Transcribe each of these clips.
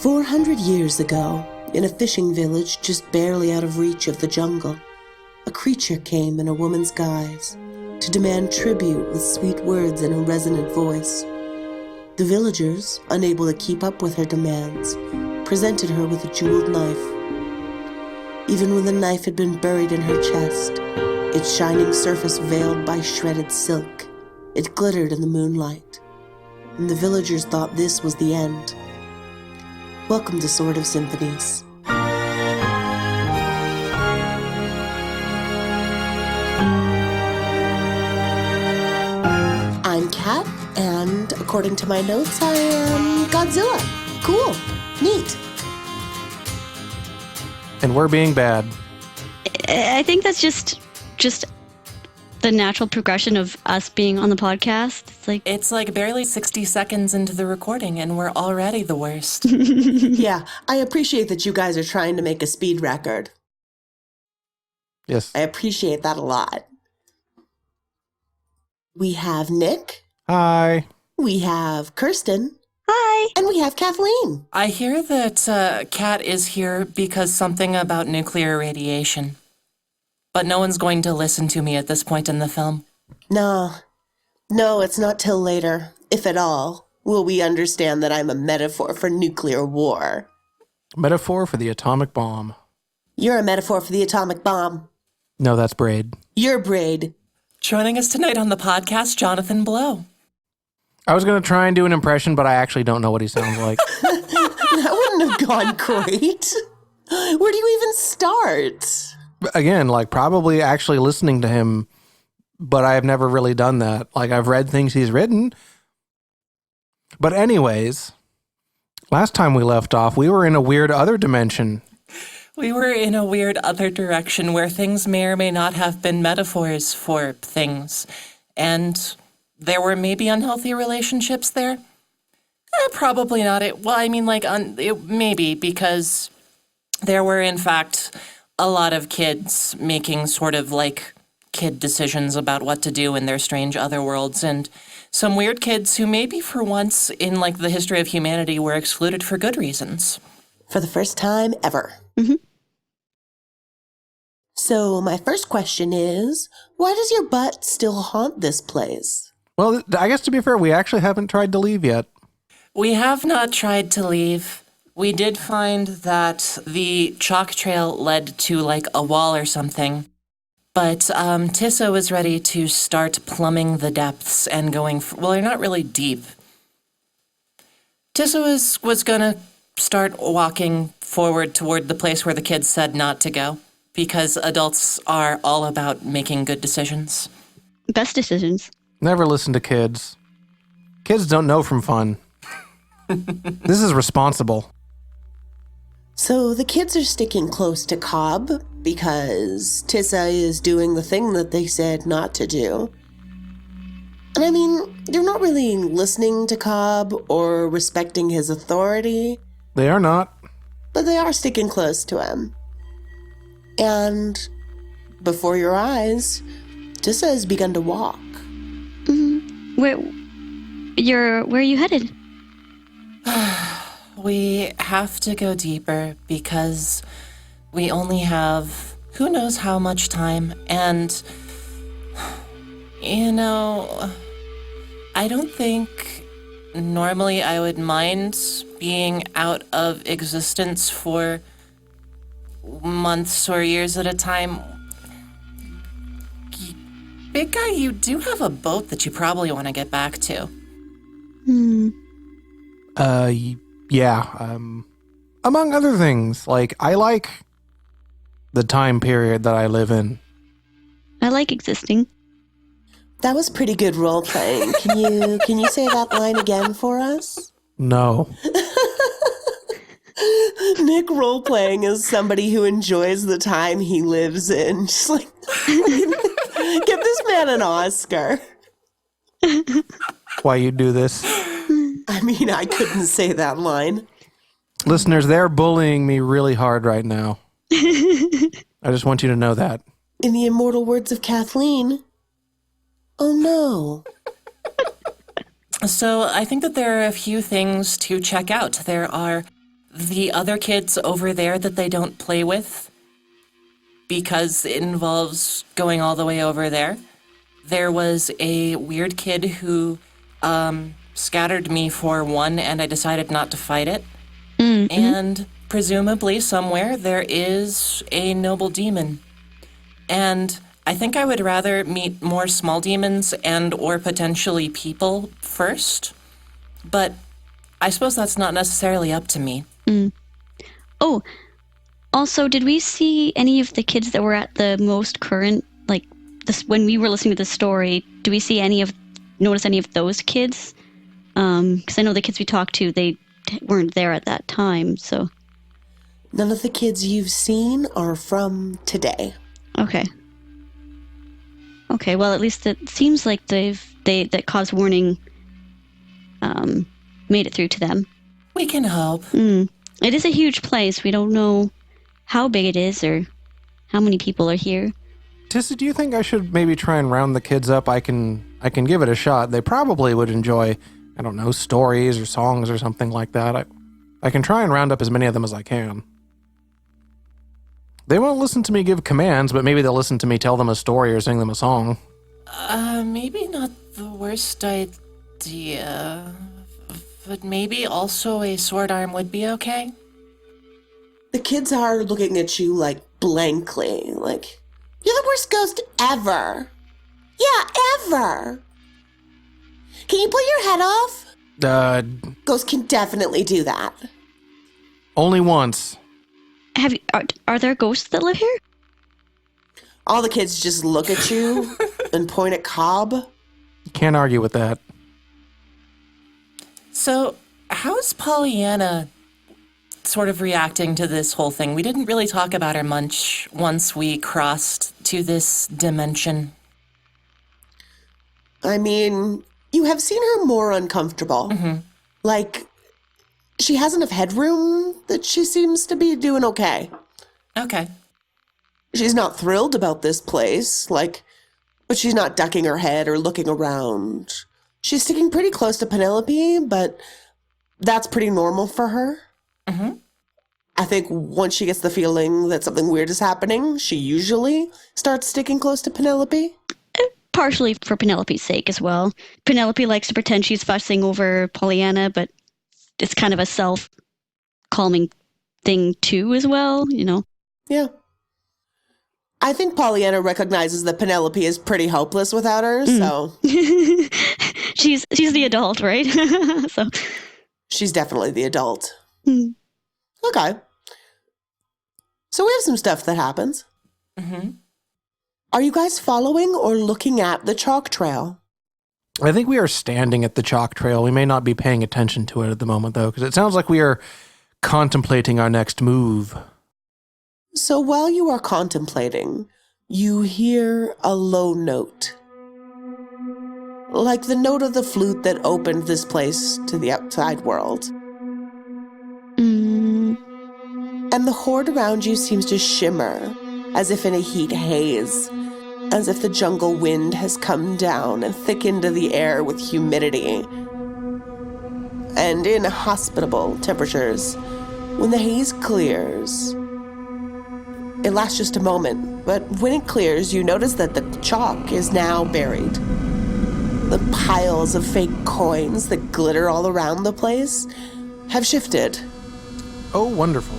400 years ago, in a fishing village just barely out of reach of the jungle, a creature came in a woman's guise to demand tribute with sweet words and a resonant voice. The villagers, unable to keep up with her demands, presented her with a jeweled knife. Even when the knife had been buried in her chest, its shining surface veiled by shredded silk, it glittered in the moonlight, and the villagers thought this was the end. Welcome to Sword of Symphonies. I'm Kat, and according to my notes, I am Godzilla. Cool. Neat. And we're being bad. I think that's just the natural progression of us being on the podcast. It's like barely 60 seconds into the recording, and we're already the worst. Yeah, I appreciate that you guys are trying to make a speed record. Yes. I appreciate that a lot. We have Nick. Hi. We have Kirsten. Hi. And we have Kathleen. I hear that Kat is here because something about nuclear radiation. But no one's going to listen to me at this point in the film. No, it's not till later, if at all, will we understand that I'm a metaphor for nuclear war. Metaphor for the atomic bomb. You're a metaphor for the atomic bomb. No, that's Braid. You're Braid. Joining us tonight on the podcast, Jonathan Blow. I was going to try and do an impression, but I actually don't know what he sounds like. That wouldn't have gone great. Where do you even start? Again, probably actually listening to him, but I have never really done that. I've read things he's written. But anyways, last time we left off, we were in a weird other dimension. We were in a weird other direction where things may or may not have been metaphors for things. And there were maybe unhealthy relationships there. Probably not. Maybe, because there were, in fact, a lot of kids making sort of kid decisions about what to do in their strange other worlds, and some weird kids who maybe for once in the history of humanity were excluded for good reasons. For the first time ever. Mm-hmm. So my first question is, why does your butt still haunt this place? Well, I guess to be fair, we actually haven't tried to leave yet. We have not tried to leave. We did find that the chalk trail led to a wall or something. But Tissa was ready to start plumbing the depths and going, they're not really deep. Tissa was gonna start walking forward toward the place where the kids said not to go, because adults are all about making good decisions. Best decisions. Never listen to kids. Kids don't know from fun. This is responsible. So the kids are sticking close to Cobb because Tissa is doing the thing that they said not to do. And they're not really listening to Cobb or respecting his authority. They are not. But they are sticking close to him. And before your eyes, Tissa has begun to walk. Mm-hmm. Where are you headed? We have to go deeper because we only have who knows how much time, and I don't think normally I would mind being out of existence for months or years at a time. Big guy, you do have a boat that you probably want to get back to. Yeah. Among other things, I like the time period that I live in. I like existing. That was pretty good role playing. Can you say that line again for us? No. Nick role playing as somebody who enjoys the time he lives in. Just give this man an Oscar. Why you do this? I couldn't say that line. Listeners, they're bullying me really hard right now. I just want you to know that. In the immortal words of Kathleen, oh no. So I think that there are a few things to check out. There are the other kids over there that they don't play with, because it involves going all the way over there. There was a weird kid who scattered me for one, and I decided not to fight it. Mm-hmm. And presumably somewhere there is a noble demon. And I think I would rather meet more small demons and or potentially people first. But I suppose that's not necessarily up to me. Mm. Oh, also, did we see any of the kids that were at the most current, like, this when we were listening to the story, do we see notice any of those kids? Because I know the kids we talked to, they weren't there at that time, so. None of the kids you've seen are from today. Okay. Okay, well, at least it seems like that cause warning made it through to them. We can hope. It is a huge place. We don't know how big it is or how many people are here. Tissa, do you think I should maybe try and round the kids up? I can give it a shot. They probably would enjoy, I don't know, stories or songs or something like that. I can try and round up as many of them as I can. They won't listen to me give commands, but maybe they'll listen to me tell them a story or sing them a song. Maybe not the worst idea, but maybe also a sword arm would be okay. The kids are looking at you like blankly, like, you're the worst ghost ever. Yeah, ever. Can you pull your head off? Ghosts can definitely do that. Only once. Are there ghosts that live here? All the kids just look at you and point at Cobb. Can't argue with that. So, how's Pollyanna sort of reacting to this whole thing? We didn't really talk about her much once we crossed to this dimension. I mean, you have seen her more uncomfortable. Mm-hmm. Like, she has enough headroom that she seems to be doing okay. Okay. She's not thrilled about this place, but she's not ducking her head or looking around. She's sticking pretty close to Penelope, but that's pretty normal for her. Mm-hmm. I think once she gets the feeling that something weird is happening, she usually starts sticking close to Penelope. Partially for Penelope's sake as well. Penelope likes to pretend she's fussing over Pollyanna, but it's kind of a self-calming thing too as well, you know? Yeah. I think Pollyanna recognizes that Penelope is pretty hopeless without her, so... She's the adult, right? So she's definitely the adult. Okay. So we have some stuff that happens. Mm-hmm. Are you guys following or looking at the chalk trail? I think we are standing at the chalk trail. We may not be paying attention to it at the moment, though, because it sounds like we are contemplating our next move. So while you are contemplating, you hear a low note. Like the note of the flute that opened this place to the outside world. And the horde around you seems to shimmer, as if in a heat haze, as if the jungle wind has come down and thickened the air with humidity. And in hospitable temperatures, when the haze clears, it lasts just a moment, but when it clears, you notice that the chalk is now buried. The piles of fake coins that glitter all around the place have shifted. Oh, wonderful.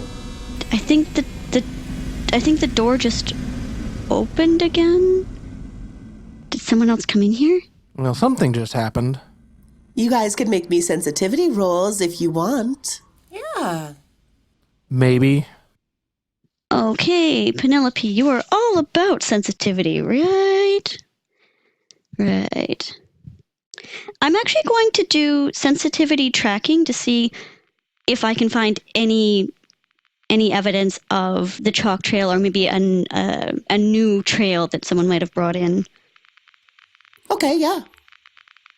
I think the door just opened again. Did someone else come in here? Well, something just happened. You guys can make me sensitivity rolls if you want. Yeah. Maybe. Okay, Penelope, you are all about sensitivity, right? Right. I'm actually going to do sensitivity tracking to see if I can find any evidence of the chalk trail or maybe a new trail that someone might have brought in. Okay, yeah.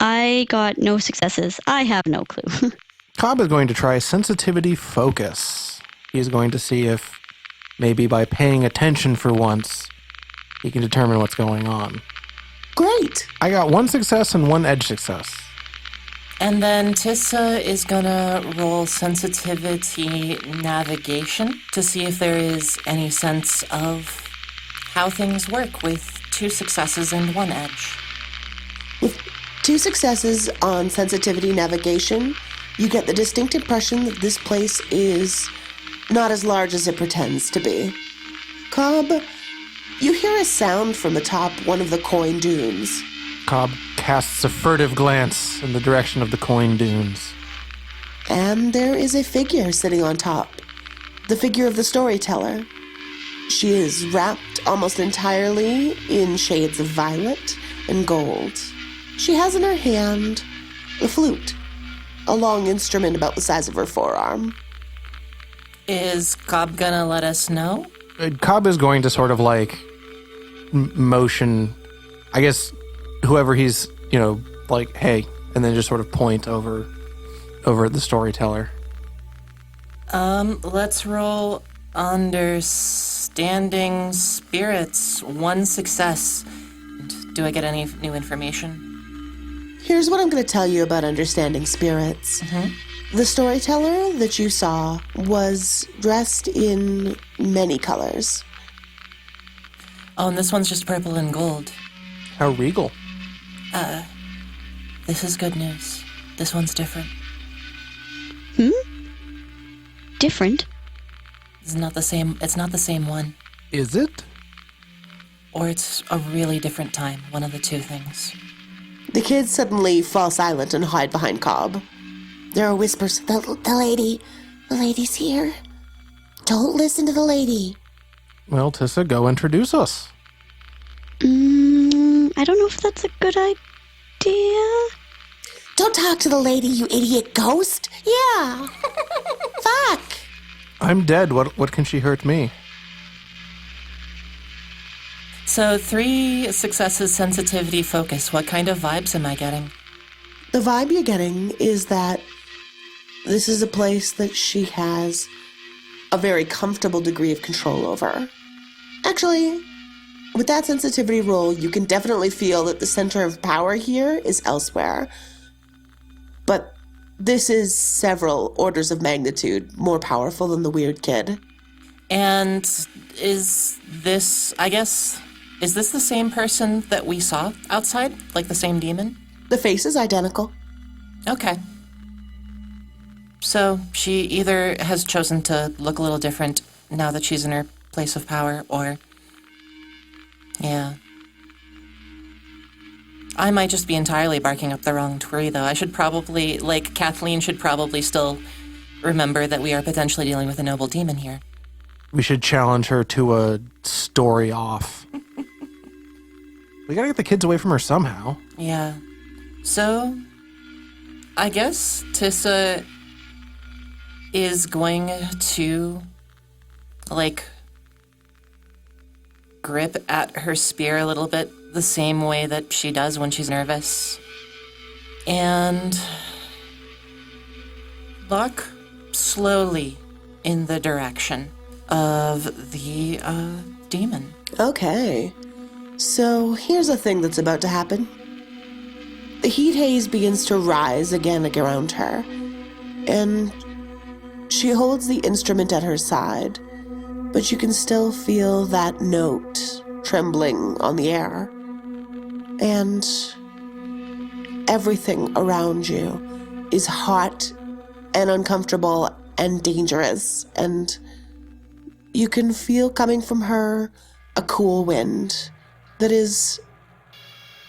I got no successes. I have no clue. Cobb is going to try sensitivity focus. He's going to see if maybe by paying attention for once, he can determine what's going on. Great. I got 1 success and 1 edge success. And then Tissa is gonna roll sensitivity navigation to see if there is any sense of how things work with 2 successes and 1 edge. With 2 successes on sensitivity navigation, you get the distinct impression that this place is not as large as it pretends to be. Cobb, you hear a sound from atop one of the coin dunes. Cobb casts a furtive glance in the direction of the coin dunes. And there is a figure sitting on top. The figure of the storyteller. She is wrapped almost entirely in shades of violet and gold. She has in her hand a flute, a long instrument about the size of her forearm. Is Cobb gonna let us know? Cobb is going to sort of like motion, I guess, whoever he's, like, hey, and then just sort of point over at the storyteller. Let's roll understanding spirits. 1 success. Do I get any new information? Here's what I'm going to tell you about understanding spirits. The storyteller that you saw was dressed in many colors. Oh, and this one's just purple and gold. How regal. This is good news. This one's different. Different? It's not the same one. Is it? Or it's a really different time. One of the 2 things. The kids suddenly fall silent and hide behind Cobb. There are whispers. The lady's here. Don't listen to the lady. Well, Tissa, go introduce us. I don't know if that's a good idea. Don't talk to the lady, you idiot ghost. Yeah. Fuck. I'm dead. What can she hurt me? So 3 successes, sensitivity, focus. What kind of vibes am I getting? The vibe you're getting is that this is a place that she has a very comfortable degree of control over. Actually, with that sensitivity roll, you can definitely feel that the center of power here is elsewhere. But this is several orders of magnitude more powerful than the weird kid. And is this the same person that we saw outside? Like the same demon? The face is identical. Okay. So she either has chosen to look a little different now that she's in her place of power, or... Yeah. I might just be entirely barking up the wrong tree, though. I should probably, Kathleen should probably still remember that we are potentially dealing with a noble demon here. We should challenge her to a story off. We gotta get the kids away from her somehow. Yeah. So, I guess Tissa is going to, grip at her spear a little bit the same way that she does when she's nervous. And walk slowly in the direction of the demon. Okay. So here's a thing that's about to happen. The heat haze begins to rise again around her, and she holds the instrument at her side, but you can still feel that note trembling on the air. And everything around you is hot and uncomfortable and dangerous, and you can feel coming from her a cool wind that is,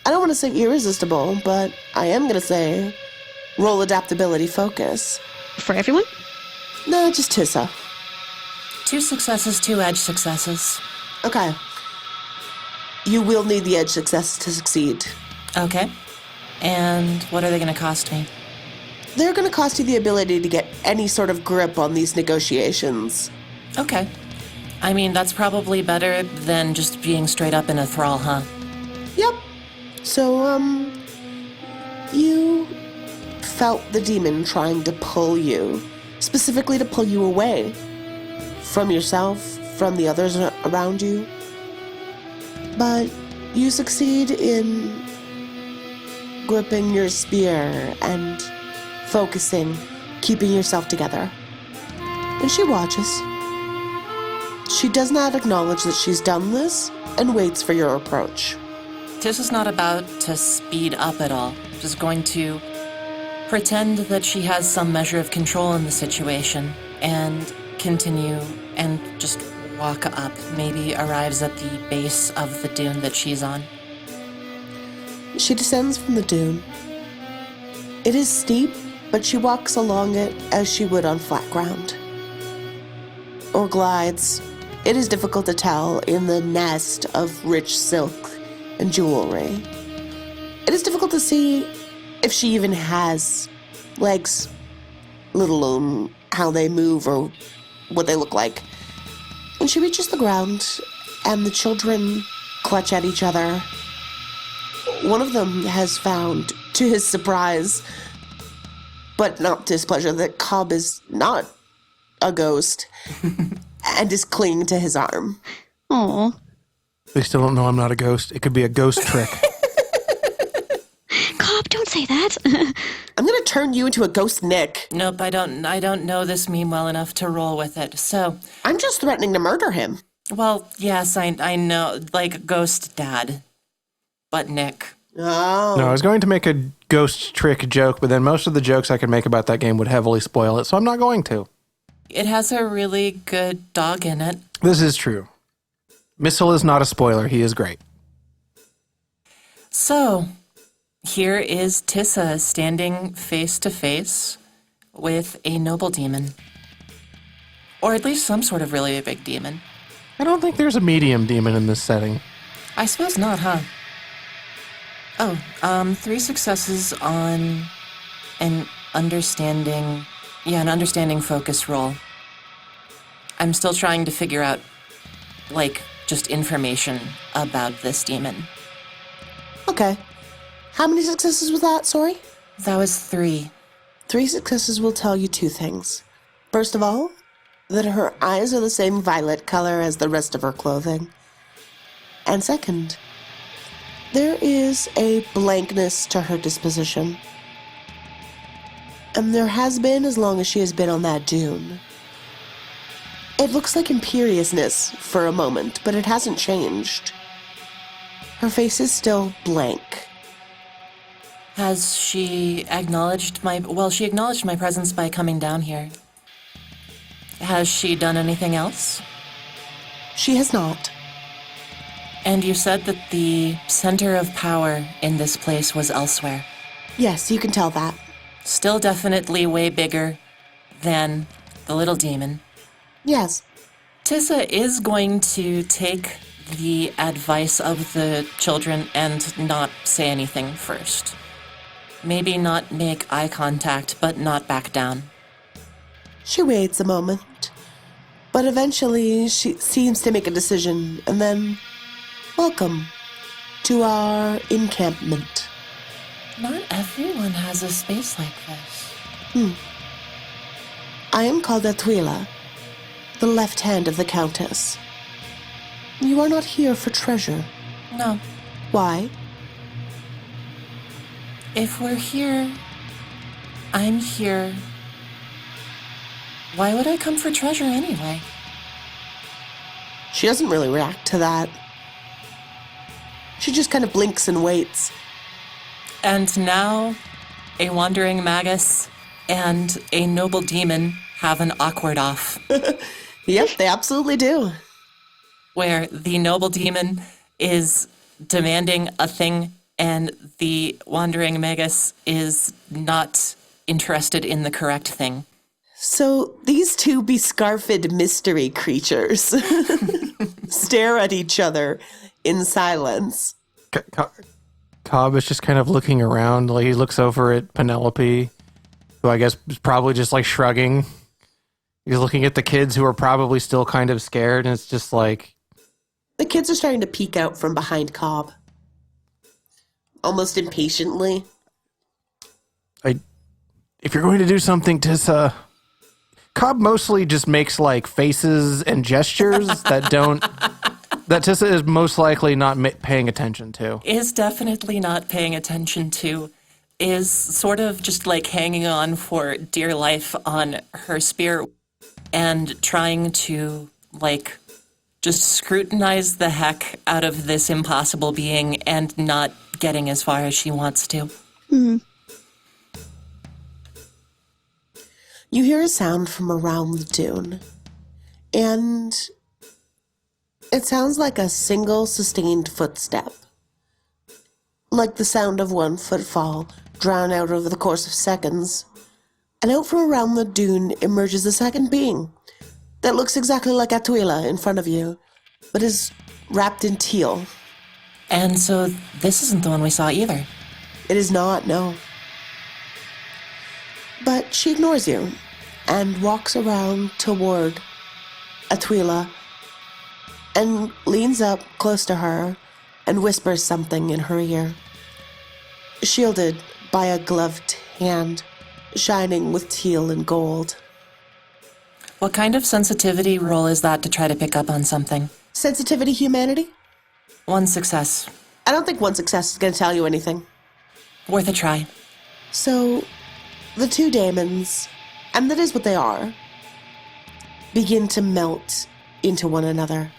I don't want to say irresistible, but I am going to say roll adaptability focus. For everyone? No, just Tissa. 2 successes, 2 edge successes. Okay. You will need the edge success to succeed. Okay. And what are they going to cost me? They're going to cost you the ability to get any sort of grip on these negotiations. Okay. I mean, that's probably better than just being straight up in a thrall, huh? Yep. So, you felt the demon trying to pull you, specifically to pull you away from yourself, from the others around you. But you succeed in gripping your spear and focusing, keeping yourself together. And she watches. She does not acknowledge that she's done this and waits for your approach. Tissa's not about to speed up at all. She's going to pretend that she has some measure of control in the situation and continue and just walk up, maybe arrives at the base of the dune that she's on. She descends from the dune. It is steep, but she walks along it as she would on flat ground. Or glides. It is difficult to tell in the nest of rich silk and jewelry. It is difficult to see if she even has legs, let alone how they move or what they look like. When she reaches the ground and the children clutch at each other, one of them has found, to his surprise, but not displeasure, that Cobb is not a ghost and is clinging to his arm. Aw. They still don't know I'm not a ghost. It could be a ghost trick. Cobb, don't say that. I'm going to turn you into a ghost, Nick. Nope, I don't know this meme well enough to roll with it. So, I'm just threatening to murder him. well, yes, I know, like ghost dad. But Nick. Oh. No, I was going to make a ghost trick joke, but then most of the jokes I could make about that game would heavily spoil it, so I'm not going to. It has a really good dog in it. This is true. Missile is not a spoiler. He is great. So, here is Tissa standing face to face with a noble demon. Or at least some sort of really big demon. I don't think there's a medium demon in this setting. I suppose not, huh? Oh, 3 successes on an understanding focus roll. I'm still trying to figure out, like, just information about this demon. Okay. How many successes was that, sorry? That was 3. 3 successes will tell you 2 things. First of all, that her eyes are the same violet color as the rest of her clothing. And second, there is a blankness to her disposition. And there has been as long as she has been on that dune. It looks like imperiousness for a moment, but it hasn't changed. Her face is still blank. Has she acknowledged she acknowledged my presence by coming down here. Has she done anything else? She has not. And you said that the center of power in this place was elsewhere. Yes, you can tell that. Still definitely way bigger than the little demon. Yes. Tissa is going to take the advice of the children and not say anything first. Maybe not make eye contact, but not back down. She waits a moment, but eventually she seems to make a decision, and then, welcome to our encampment. Not everyone has a space like this. I am called Atuila, the left hand of the Countess. You are not here for treasure. No. Why? If we're here, I'm here. Why would I come for treasure anyway? She doesn't really react to that. She just kind of blinks and waits. And now, a wandering magus and a noble demon have an awkward off, Yep, they absolutely do. where the noble demon is demanding a thing and the wandering magus is not interested in the correct thing. So these two bescarfed mystery creatures stare at each other in silence. Cobb is just kind of looking around. Like he looks over at Penelope, who I guess is probably just like shrugging. He's looking at the kids who are probably still kind of scared, and it's just like... The kids are starting to peek out from behind Cobb. Almost impatiently. If you're going to do something, Tissa... Cobb mostly just makes like faces and gestures that don't... That Tissa is most likely not paying attention to. Is definitely not paying attention to. is sort of just like hanging on for dear life on her spear and trying to like just scrutinize the heck out of this impossible being and not getting as far as she wants to. Hmm. You hear a sound from around the dune, and it sounds like a single sustained footstep, like the sound of one footfall drowned out over the course of seconds. And out from around the dune emerges a second being that looks exactly like Atuila in front of you, but is wrapped in teal. And so this isn't the one we saw either. It is not, no. But she ignores you and walks around toward Atuila and leans up close to her and whispers something in her ear, shielded by a gloved hand shining with teal and gold. What kind of sensitivity roll is that to try to pick up on something? Sensitivity, humanity? One success. I don't think one success is going to tell you anything. Worth a try. So, the two daemons, and that is what they are, begin to melt into one another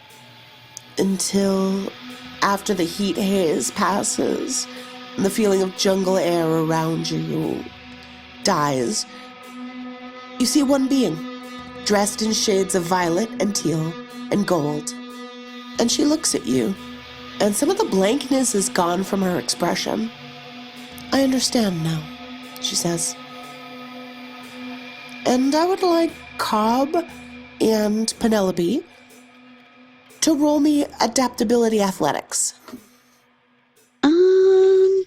until, after the heat haze passes and the feeling of jungle air around you dies, you see one being, dressed in shades of violet and teal and gold, and she looks at you, and some of the blankness is gone from her expression. "I understand now," she says. "And I would like Cobb and Penelope to roll me adaptability athletics." Mhm.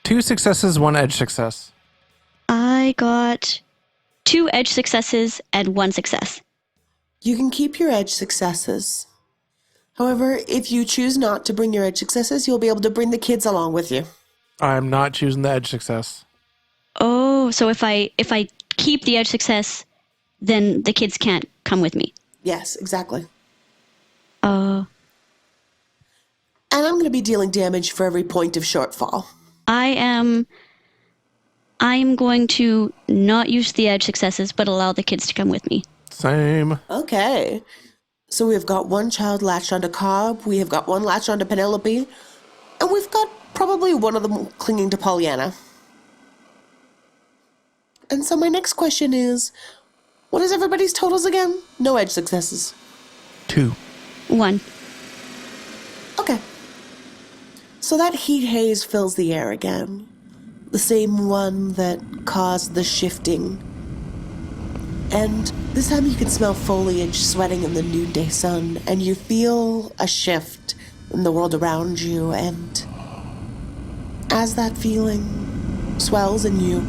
2 successes, 1 edge success. I got 2 edge successes and 1 success. You can keep your edge successes. However, if you choose not to bring your edge successes, you'll be able to bring the kids along with you. I'm not choosing the edge success. Oh, so if I keep the edge success, then the kids can't come with me. Yes, exactly. Uh, And I'm going to be dealing damage for every point of shortfall. I'm going to not use the edge successes, but allow the kids to come with me. Same. Okay. So we've got one child latched onto Cobb, we have got one latched onto Penelope, and we've got probably one of them clinging to Pollyanna. And so my next question is, what is everybody's totals again? No edge successes. 2. 1. Okay. So that heat haze fills the air again. The same one that caused the shifting. And this time you can smell foliage sweating in the noonday sun, and you feel a shift in the world around you, and as that feeling swells in you,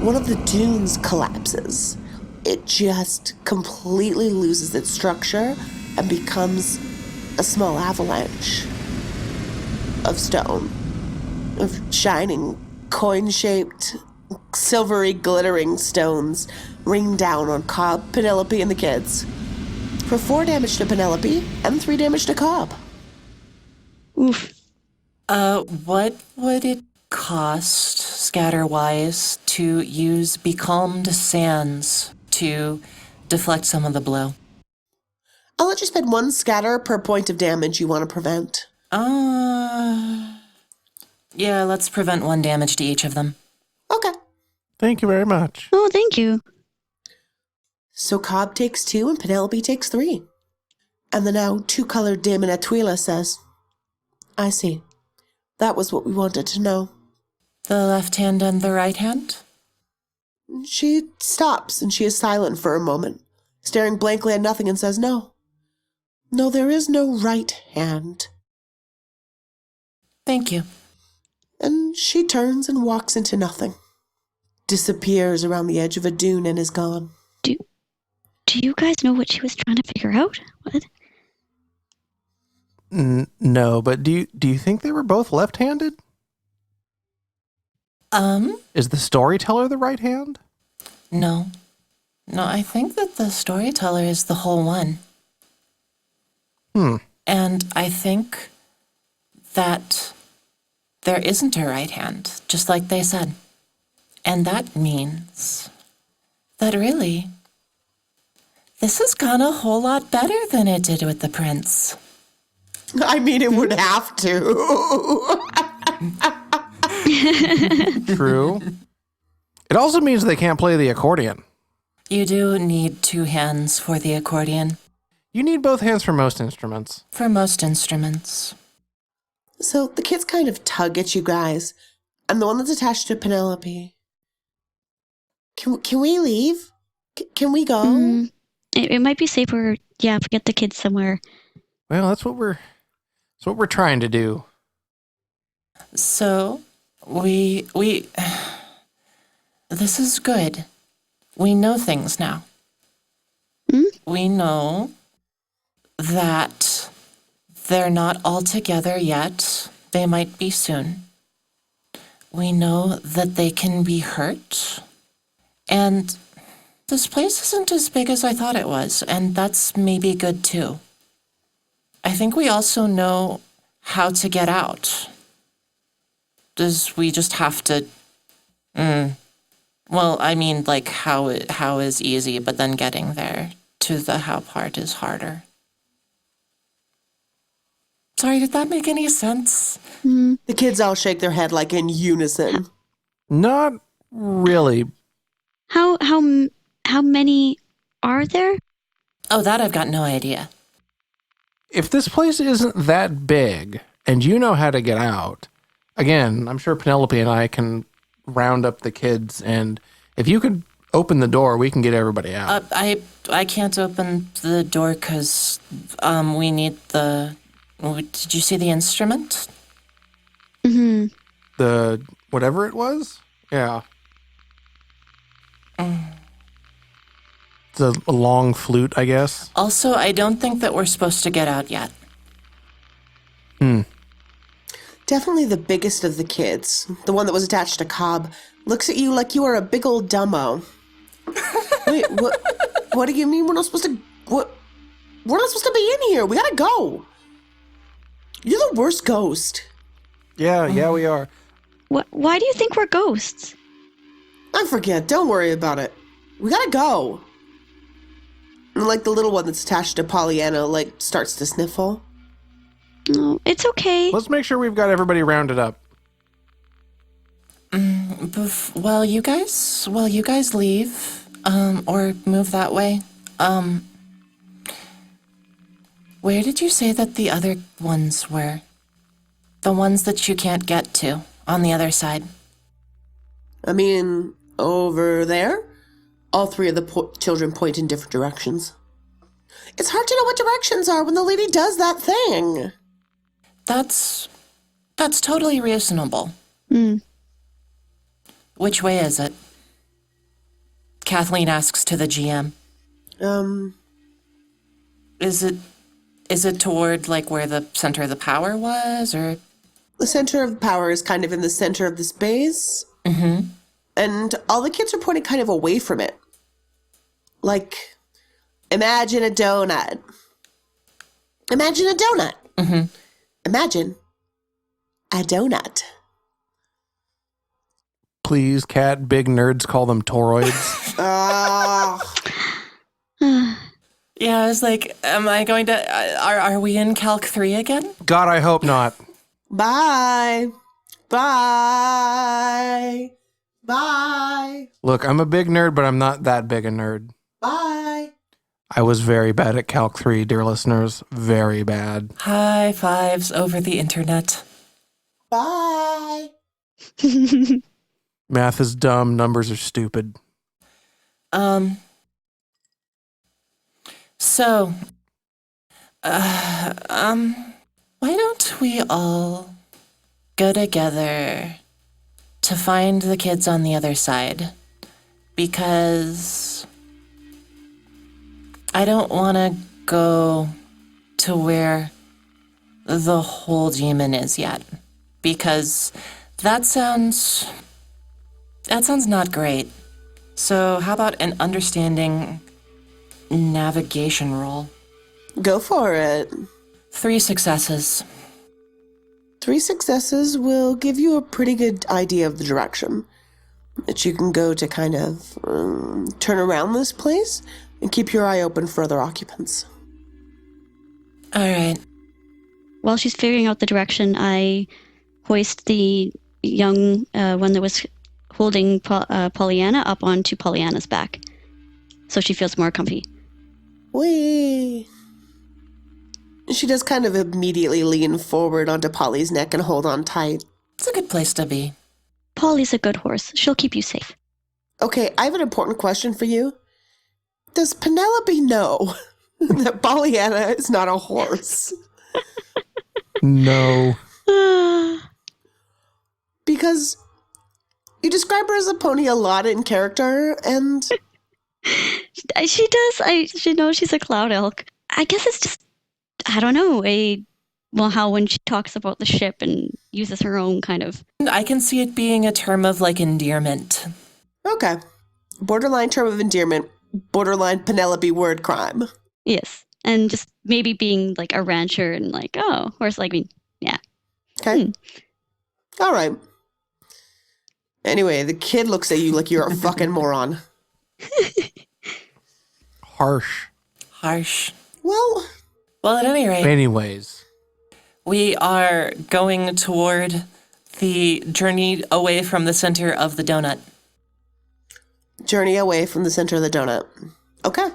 one of the dunes collapses. It just completely loses its structure and becomes a small avalanche of stone, of shining, coin-shaped, silvery, glittering stones rain down on Cobb, Penelope, and the kids. For 4 damage to Penelope and 3 damage to Cobb. Oof. What would it cost, scatter-wise, to use Becalmed Sands to deflect some of the blow? I'll let you spend 1 scatter per point of damage you want to prevent. Yeah, let's prevent 1 damage to each of them. Okay. Thank you very much. Oh, thank you. So Cobb takes 2 and Penelope takes 3. And the now 2-colored daemon Atuila says, "I see. That was what we wanted to know." The left hand and the right hand? She stops and she is silent for a moment, staring blankly at nothing, and says, "No. No, there is no right hand." Thank you. And she turns and walks into nothing, disappears around the edge of a dune, and is gone. Do you guys know what she was trying to figure out? What? No, but do you think they were both left-handed? Is the storyteller the right hand? No. No, I think that the storyteller is the whole one. And I think that there isn't a right hand, just like they said. And that means that really, this has gone a whole lot better than it did with the prince. I mean, it would have to. True. It also means they can't play the accordion. You do need 2 hands for the accordion, You need both hands for most instruments. for most instruments. So the kids kind of tug at you guys. I'm the one that's attached to Penelope. Can we leave? Can we go? It might be safer, if we get the kids somewhere. Well, that's what we're trying to do. So, we this is good. We know things now. We know that they're not all together yet. They might be soon. We know that they can be hurt. And this place isn't as big as I thought it was, and that's maybe good too. I think we also know how to get out. Does we just have to... Well, I mean, like, how is easy, but then getting there to the how part is harder. Sorry, did that make any sense? The kids all shake their head like in unison. Not really. How many are there? Oh, that I've got no idea. If this place isn't that big and you know how to get out, again, I'm sure Penelope and I can round up the kids, and if you could open the door, we can get everybody out. I can't open the door because we need the... Did you see the instrument? The whatever it was? Yeah. It's a long flute, I guess. Also, I don't think that we're supposed to get out yet. Definitely the biggest of the kids, the one that was attached to Cobb, looks at you like you are a big old dumbo. Wait, what do you mean we're not supposed to... What? We're not supposed to be in here. We gotta go. You're the worst ghost. Yeah, we are. Why do you think we're ghosts? I forget. Don't worry about it. We gotta go. And like the little one that's attached to Pollyanna, like, starts to sniffle. No, it's okay. Let's make sure we've got everybody rounded up. While you guys leave, or move that way, where did you say that the other ones were? The ones that you can't get to, on the other side? I mean, over there? All 3 of the children point in different directions. It's hard to know what directions are when the lady does that thing. That's totally reasonable. Which way is it? Kathleen asks to the GM. Is it toward, like, where the center of the power was, or? The center of power is kind of in the center of the space. And all the kids are pointing kind of away from it. Like, imagine a donut. Imagine a donut. Imagine a donut. Please, cat, big nerds call them toroids. Yeah, I was like, am I going to... Are we in Calc 3 again? God, I hope not. Bye. Bye. Bye. Look, I'm a big nerd, but I'm not that big a nerd. Bye. I was very bad at Calc 3, dear listeners. Very bad. High fives over the internet. Bye. Math is dumb. Numbers are stupid. So, why don't we all go together to find the kids on the other side? Because I don't want to go to where the whole demon is yet. Because that sounds not great. So how about an understanding navigation roll? Go for it. 3 successes. 3 successes will give you a pretty good idea of the direction that you can go to kind of turn around this place and keep your eye open for other occupants. All right. While she's figuring out the direction, I hoist the young one that was holding Pollyanna up onto Pollyanna's back, so she feels more comfy. Whee! She does kind of immediately lean forward onto Polly's neck and hold on tight. It's a good place to be. Polly's a good horse. She'll keep you safe. Okay, I have an important question for you. Does Penelope know that Pollyanna is not a horse? No. Because you describe her as a pony a lot in character, and She does. She knows she's a cloud elk. I guess it's just, I don't know, how when she talks about the ship and uses her own kind of... I can see it being a term of like endearment. okay. Borderline term of endearment, borderline Penelope word crime. Yes. And just maybe being like a rancher and like, oh, horse, like me. Yeah. Okay. All right. Anyway, the kid looks at you like you're a fucking moron. Harsh. Well, At any rate, Anyways. we are going toward the journey away from the center of the donut. journey away from the center of the donut. Okay.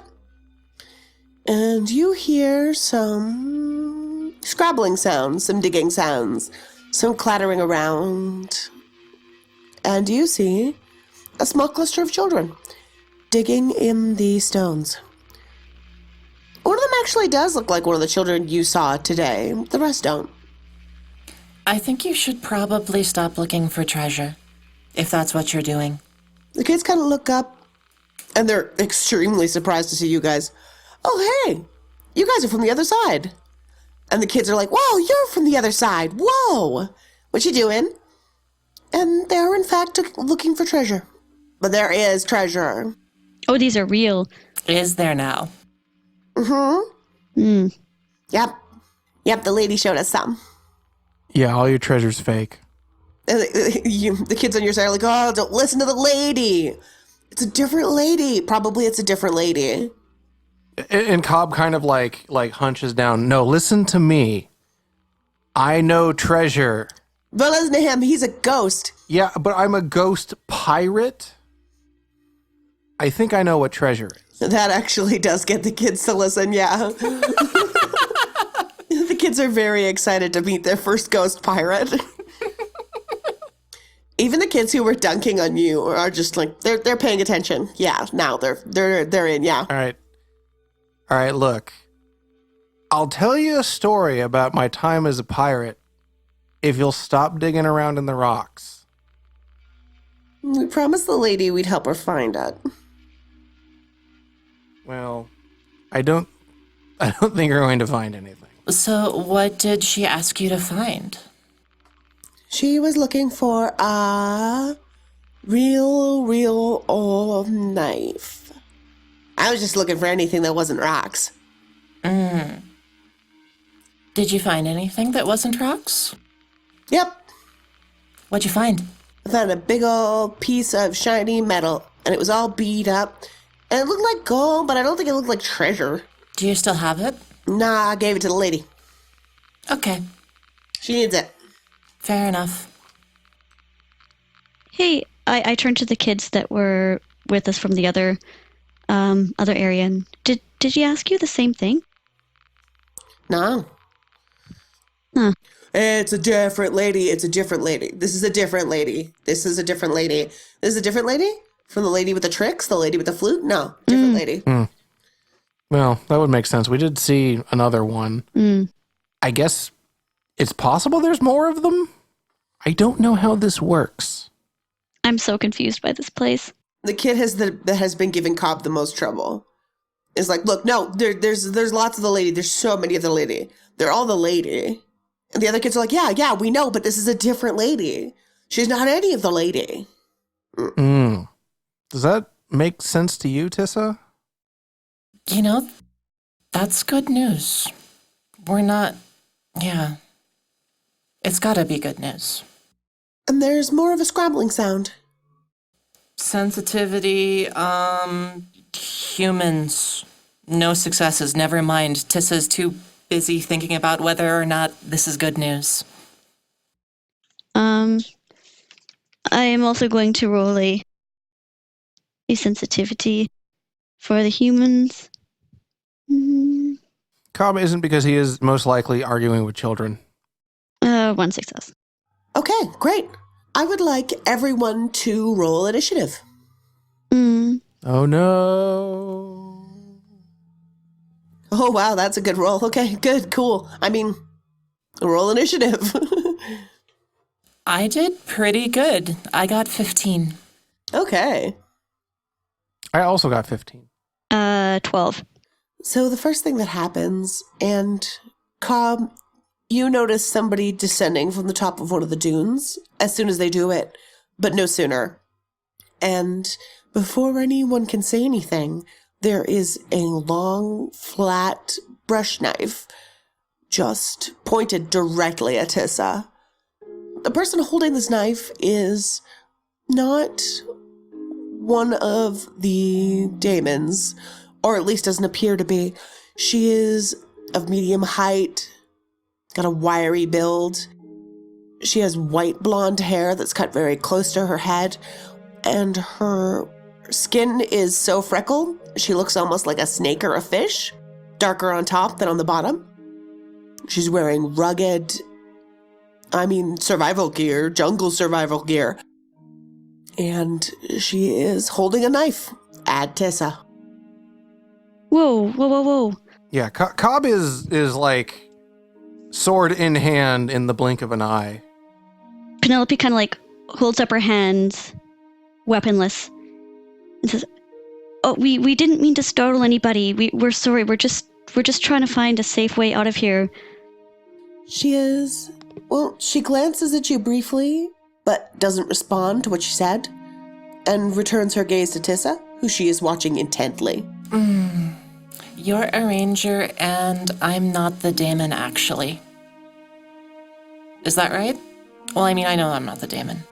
And you hear some scrabbling sounds, some digging sounds, some clattering around. And you see a small cluster of children digging in the stones. One of them actually does look like one of the children you saw today. The rest don't. I think you should probably stop looking for treasure, if that's what you're doing. The kids kind of look up, and they're extremely surprised to see you guys. Oh, hey, you guys are from the other side. And the kids are like, whoa, you're from the other side. Whoa, what you doing? And they're, in fact, looking for treasure. But there is treasure. Oh, these are real. Is there now? Mm. Yep, the lady showed us some. Yeah, all your treasure's fake. And the kids on your side are like, oh, don't listen to the lady. It's a different lady. Probably it's a different lady. And Cobb kind of like hunches down. No, listen to me. I know treasure. But listen to him. He's a ghost. Yeah, but I'm a ghost pirate. I think I know what treasure is. That actually does get the kids to listen, yeah. The kids are very excited to meet their first ghost pirate. Even the kids who were dunking on you are just like they're paying attention. Yeah, now they're in, yeah. All right, look. I'll tell you a story about my time as a pirate if you'll stop digging around in the rocks. We promised the lady we'd help her find it. Well, I don't think you're going to find anything. So what did she ask you to find? She was looking for a real old knife. I was just looking for anything that wasn't rocks. Did you find anything that wasn't rocks? Yep. What'd you find? I found a big old piece of shiny metal, and it was all beat up. And it looked like gold, but I don't think it looked like treasure. Do you still have it? Nah, I gave it to the lady. Okay, She needs it. fair enough. Hey, I turned to the kids that were with us from the other area. And did she ask you the same thing? No. Huh. It's a different lady. It's a different lady. This is a different lady. This is a different lady. This is a different lady? From the lady with the tricks? The lady with the flute? No, different lady. Well, that would make sense. We did see another one. I guess it's possible there's more of them? I don't know how this works. I'm so confused by this place. The kid that has been giving Cobb the most trouble is like, look, no, there's lots of the lady. There's so many of the lady. They're all the lady. And the other kids are like, yeah, we know, but this is a different lady. She's not any of the lady. Does that make sense to you, Tissa? You know, that's good news. We're not, yeah. It's gotta be good news. And there's more of a scrambling sound. Sensitivity, humans. No successes, never mind. Tissa's too busy thinking about whether or not this is good news. I am also going to roll a sensitivity for the humans. Cobb isn't because he is most likely arguing with children. 1 success. Okay, great. I would like everyone to roll initiative. Oh no. Oh, wow, that's a good roll. Okay, good, cool. I mean, roll initiative. I did pretty good. I got 15. Okay. I also got 15. 12. So the first thing that happens, and Cobb, you notice somebody descending from the top of one of the dunes as soon as they do it, but no sooner. And before anyone can say anything, there is a long, flat brush knife just pointed directly at Tissa. The person holding this knife is not one of the daemons, or at least doesn't appear to be. She is of medium height, got a wiry build. She has white blonde hair that's cut very close to her head, and her skin is so freckled, she looks almost like a snake or a fish, darker on top than on the bottom. She's wearing rugged, survival gear, jungle survival gear. And she is holding a knife at Tissa. Whoa. Yeah, Cobb is like sword in hand in the blink of an eye. Penelope kind of like holds up her hands, weaponless, and says, "Oh, we didn't mean to startle anybody. We're sorry. We're just trying to find a safe way out of here." She glances at you briefly, but doesn't respond to what you said, and returns her gaze to Tissa, who she is watching intently. You're a ranger, and I'm not the daemon, actually. Is that right? Well, I know I'm not the daemon.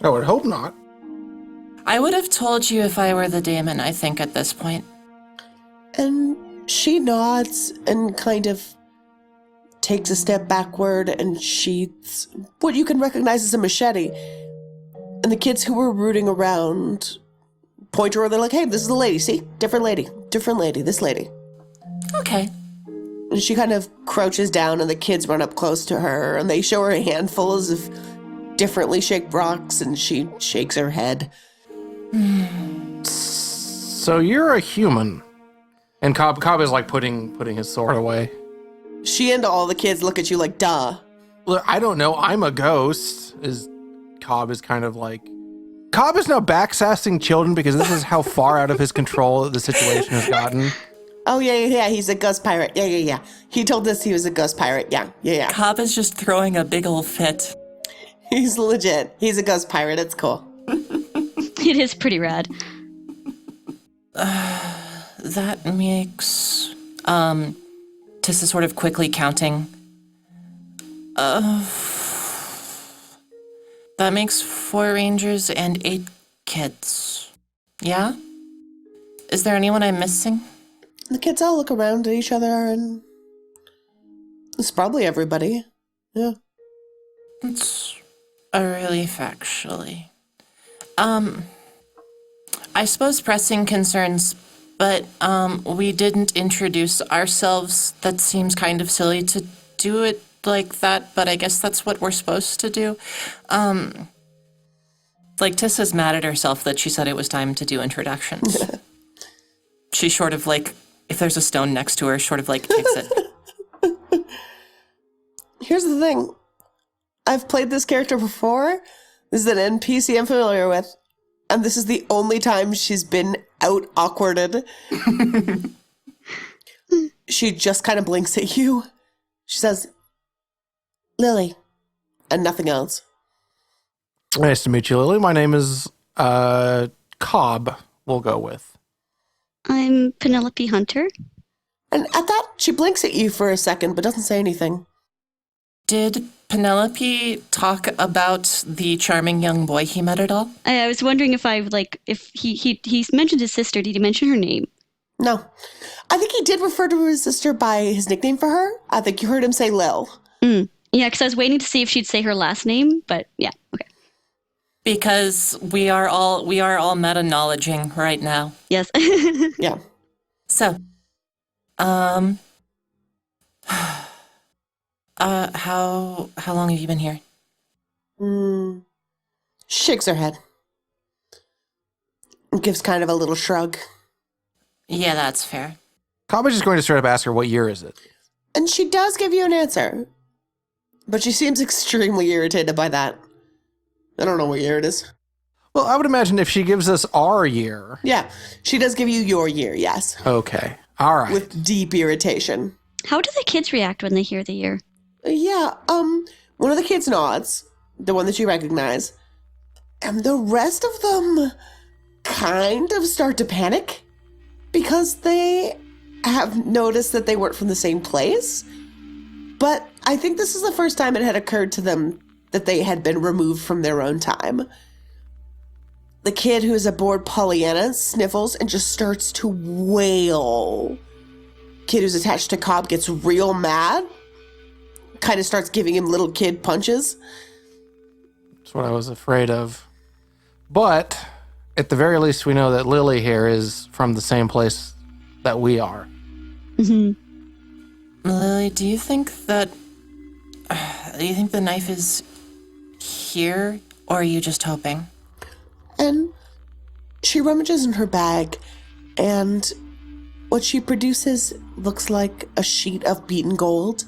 I would hope not. I would have told you if I were the daemon, I think, at this point. And she nods and kind of takes a step backward and sheaths what you can recognize as a machete. And the kids who were rooting around point to her. They're like, "Hey, this is the lady. See? Different lady. This lady." Okay. And she kind of crouches down and the kids run up close to her and they show her handfuls of differently shaped rocks and she shakes her head. So you're a human. And Cobb is like putting his sword away. She and all the kids look at you like, duh. Look, I don't know. I'm a ghost. Cobb is kind of like... Cobb is now backsassing children because this is how far out of his control the situation has gotten. Oh, yeah. He's a ghost pirate. Yeah. He told us he was a ghost pirate. Yeah. Cobb is just throwing a big ol' fit. He's legit. He's a ghost pirate. It's cool. It is pretty rad. That makes... Tissa sort of quickly counting. That makes 4 rangers and 8 kids. Yeah? Is there anyone I'm missing? The kids all look around at each other and it's probably everybody. Yeah. It's a relief, actually. I suppose pressing concerns, but we didn't introduce ourselves. That seems kind of silly to do it like that, but I guess that's what we're supposed to do. Tissa's mad at herself that she said it was time to do introductions. She sort of if there's a stone next to her, sort of kicks it. Here's the thing. I've played this character before. This is an NPC I'm familiar with. And this is the only time she's been out awkwarded. She just kind of blinks at you. She says, "Lily," and nothing else. Nice to meet you, Lily. My name is Cobb, we'll go with. I'm Penelope Hunter. And at that, she blinks at you for a second, but doesn't say anything. Did Penelope talk about the charming young boy he met at all? I was wondering if he mentioned his sister. Did he mention her name? No. I think he did refer to his sister by his nickname for her. I think you heard him say Lil. Yeah, because I was waiting to see if she'd say her last name, but yeah, okay. Because we are all meta-knowledging right now. Yes. Yeah. So, how long have you been here? Shakes her head. Gives kind of a little shrug. Yeah, that's fair. Cobbage is going to straight up ask her, what year is it? And she does give you an answer. But she seems extremely irritated by that. I don't know what year it is. Well, I would imagine if she gives us our year. Yeah, she does give you your year, yes. Okay. All right. With deep irritation. How do the kids react when they hear the year? Yeah, one of the kids nods, the one that you recognize, and the rest of them kind of start to panic because they have noticed that they weren't from the same place. But I think this is the first time it had occurred to them that they had been removed from their own time. The kid who is aboard Pollyanna sniffles and just starts to wail. Kid who's attached to Cobb gets real mad, kind of starts giving him little kid punches. That's what I was afraid of. But at the very least, we know that Lily here is from the same place that we are. Mm-hmm. Lily, do you think the knife is here, or are you just hoping? And she rummages in her bag, and what she produces looks like a sheet of beaten gold,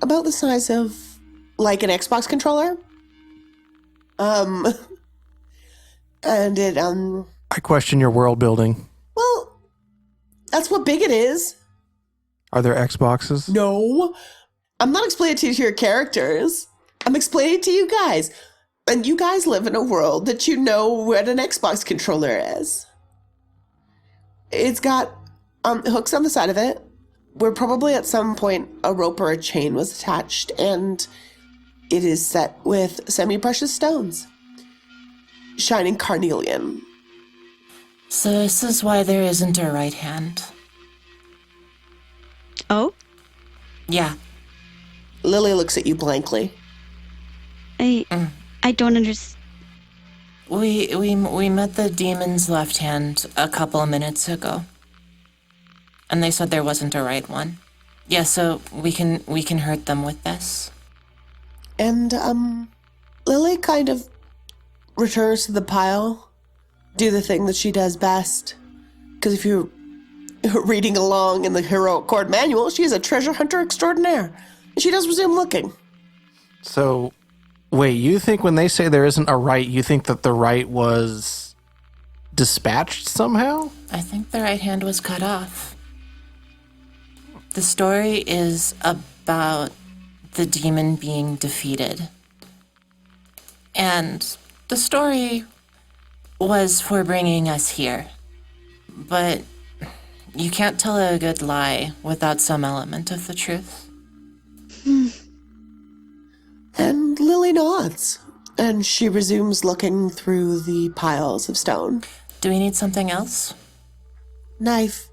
about the size of, like, an Xbox controller. And it, I question your world building. well, that's what big it is. Are there Xboxes? No, I'm not explaining it to your characters. I'm explaining it to you guys. And you guys live in a world that you know what an Xbox controller is. It's got hooks on the side of it, where probably at some point a rope or a chain was attached, and it is set with semi-precious stones. Shining carnelian. So this is why there isn't a right hand. Oh? Yeah. Lily looks at you blankly. I don't understand. We met the demon's left hand a couple of minutes ago. And they said there wasn't a right one. Yeah, so we can hurt them with this. And, Lily kind of returns to the pile, do the thing that she does best. Because if you're reading along in the Heroic Chord manual, she is a treasure hunter extraordinaire. And she does resume looking. So, wait, you think when they say there isn't a right, you think that the right was dispatched somehow? I think the right hand was cut off. The story is about the demon being defeated. And the story was for bringing us here. But you can't tell a good lie without some element of the truth. And Lily nods, and she resumes looking through the piles of stone. Do we need something else? Knife.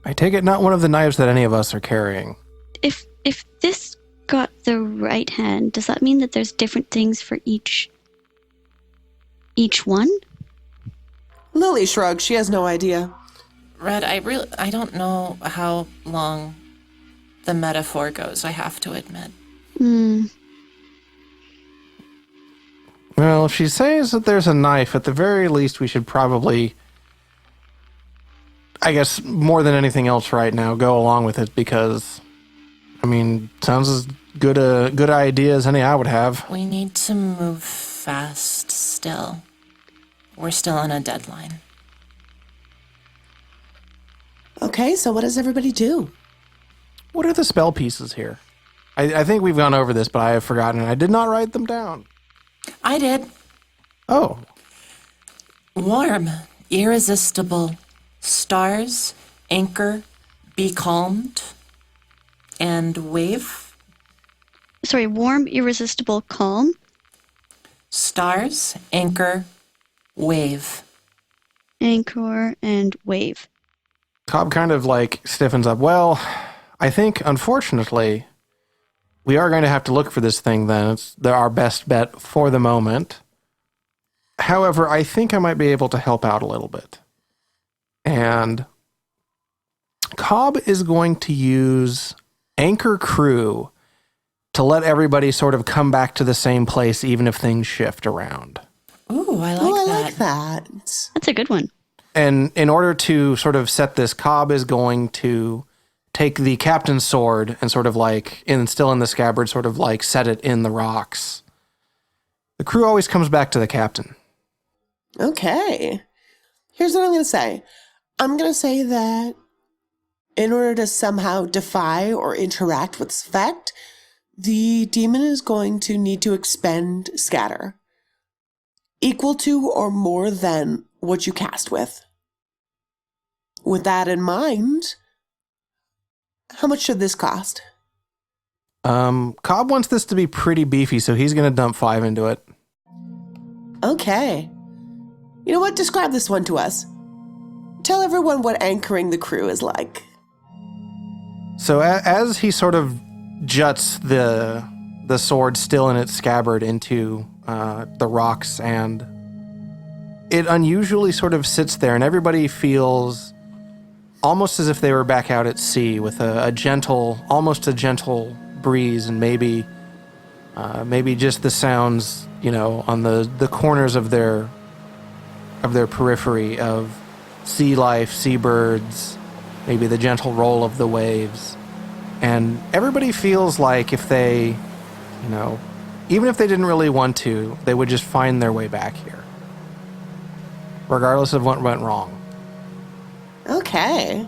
I take it not one of the knives that any of us are carrying. If this got the right hand, does that mean that there's different things for each one? Lily shrugs. She has no idea. Red, I don't know how long the metaphor goes, I have to admit. Well, if she says that there's a knife, at the very least we should probably, I guess, more than anything else right now, go along with it because, I mean, sounds as good a good idea as any I would have. We need to move fast still. We're still on a deadline. Okay, so what does everybody do? What are the spell pieces here? I think we've gone over this, but I have forgotten, and I did not write them down. I did. Oh. Warm, irresistible, stars, anchor, be calmed, and wave. warm, irresistible, calm. Stars, anchor, wave. Anchor and wave. Cobb kind of like stiffens up. Well, I think, unfortunately, we are going to have to look for this thing then. It's our best bet for the moment. However, I think I might be able to help out a little bit. And Cobb is going to use Anchor Crew to let everybody sort of come back to the same place even if things shift around. Ooh, I like that. That's a good one. And in order to sort of set this, Cobb is going to take the captain's sword and sort of like, and still in the scabbard, sort of like set it in the rocks. The crew always comes back to the captain. Okay. Here's what I'm going to say. I'm going to say that in order to somehow defy or interact with this effect, the demon is going to need to expend scatter, equal to or more than what you cast with. With that in mind, how much should this cost? Cobb wants this to be pretty beefy, so he's going to dump 5 into it. Okay. You know what? Describe this one to us. Tell everyone what anchoring the crew is like. So as he sort of juts the sword still in its scabbard into the rocks, and it unusually sort of sits there, and everybody feels almost as if they were back out at sea with a gentle breeze, and maybe just the sounds, on the corners of their periphery of sea life, seabirds, maybe the gentle roll of the waves. And everybody feels like if they, even if they didn't really want to, they would just find their way back here, regardless of what went wrong. Okay.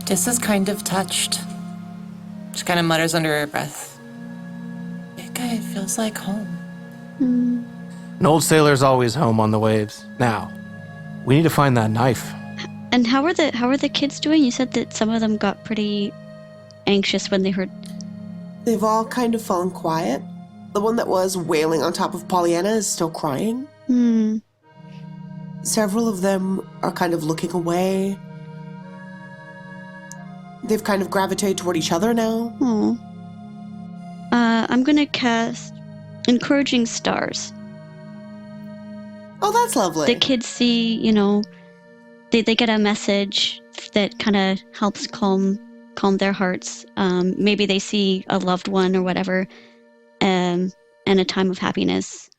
Dis is kind of touched. She kind of mutters under her breath. It guy feels like home. An old sailor's always home on the waves. Now, we need to find that knife. And how are the kids doing? You said that some of them got pretty anxious when they heard. They've all kind of fallen quiet. The one that was wailing on top of Pollyanna is still crying. Several of them are kind of looking away. They've kind of gravitated toward each other now. Oh. I'm gonna cast Encouraging Stars. Oh, that's lovely. The kids see, they get a message that kind of helps calm their hearts. Maybe they see a loved one or whatever, and a time of happiness.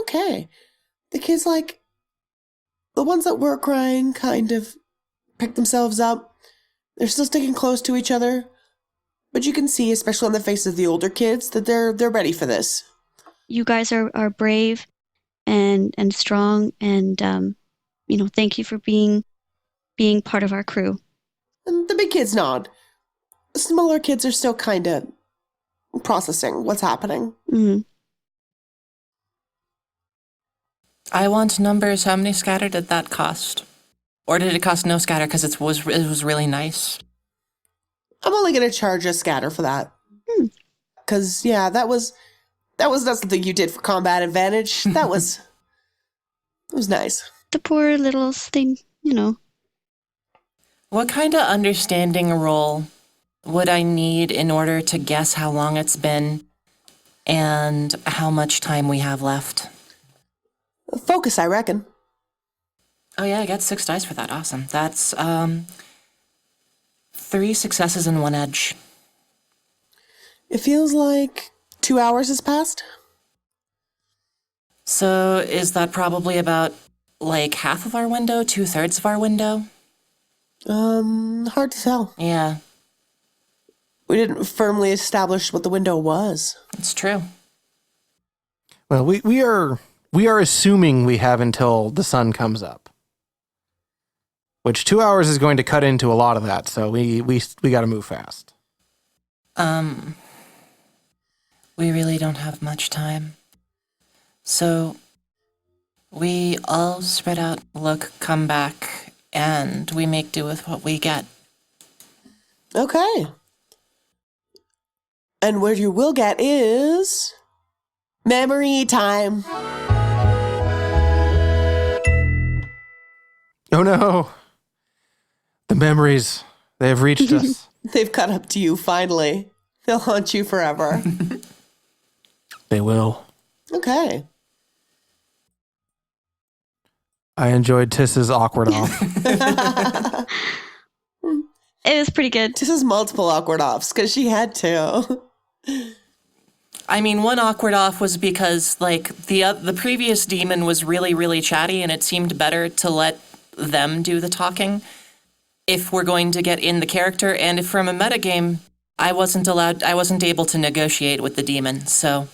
Okay. The kids, the ones that were crying kind of pick themselves up. They're still sticking close to each other. But you can see, especially on the faces of the older kids, that they're ready for this. You guys are brave and strong, and thank you for being part of our crew. And the big kids nod. The smaller kids are still kind of processing what's happening. Mm-hmm. I want numbers. How many scatter did that cost? Or did it cost no scatter because it was really nice? I'm only going to charge a scatter for that. Because, that was not something you did for combat advantage. It was nice. The poor little thing, What kind of understanding roll would I need in order to guess how long it's been and how much time we have left? Focus, I reckon. Oh yeah, I got 6 dice for that. Awesome. That's 3 successes and 1 edge. It feels like 2 hours has passed. So is that probably about half of our window, 2/3 of our window? Hard to tell. Yeah, We didn't firmly establish what the window was. it's true. Well, we are assuming we have until the sun comes up, which 2 hours is going to cut into a lot of that. So we got to move fast. We really don't have much time. So we all spread out, look, come back, and we make do with what we get. Okay. And where you will get is memory time. Oh no. The memories, they have reached us. They've caught up to you finally. They'll haunt you forever. They will. Okay. I enjoyed Tiss's awkward off. It was pretty good. This is multiple awkward offs because she had to. I mean, one awkward off was because, like, the previous demon was really, really chatty, and it seemed better to let them do the talking if we're going to get in the character. And if from a metagame, I wasn't able to negotiate with the demon, so...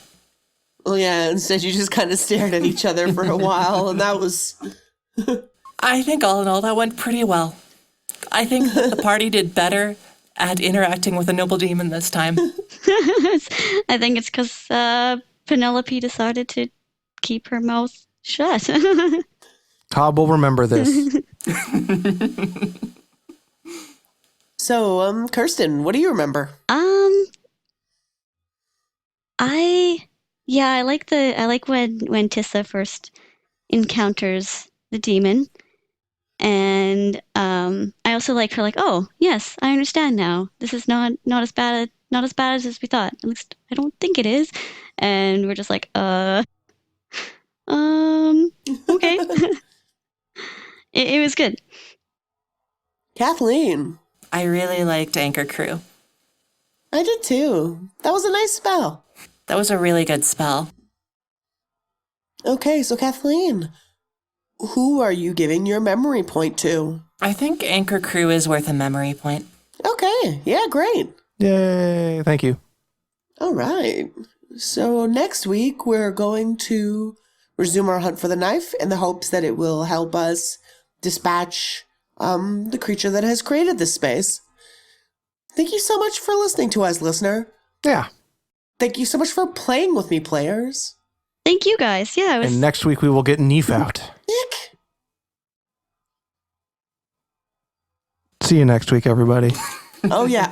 Well, yeah, instead you just kind of stared at each other for a while, and that was... I think all in all, that went pretty well. I think that the party did better at interacting with a noble demon this time. I think it's because Penelope decided to keep her mouth shut. Cobb will remember this. So, Kirsten, what do you remember? I like when Tissa first encounters the demon, and I also like her, like, oh yes, I understand now. This is not as bad as we thought. At least I don't think it is. And we're just like, okay. It was good. Kathleen. I really liked Anchor Crew. I did too. That was a nice spell. That was a really good spell. Okay, so Kathleen, who are you giving your memory point to? I think Anchor Crew is worth a memory point. Okay, yeah, great. Yay, thank you. All right. So next week, we're going to resume our hunt for the knife in the hopes that it will help us dispatch the creature that has created this space. Thank you so much for listening to us, listener. Yeah. Thank you so much for playing with me, players. Thank you guys. Yeah, it was. And next week we will get Neef out. Nick. See you next week, everybody. Oh, yeah.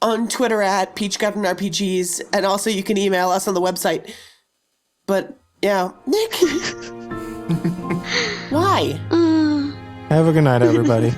On Twitter at PeachGardenRPGs, and also you can email us on the website. But, yeah, Nick. Why? Have a good night, everybody.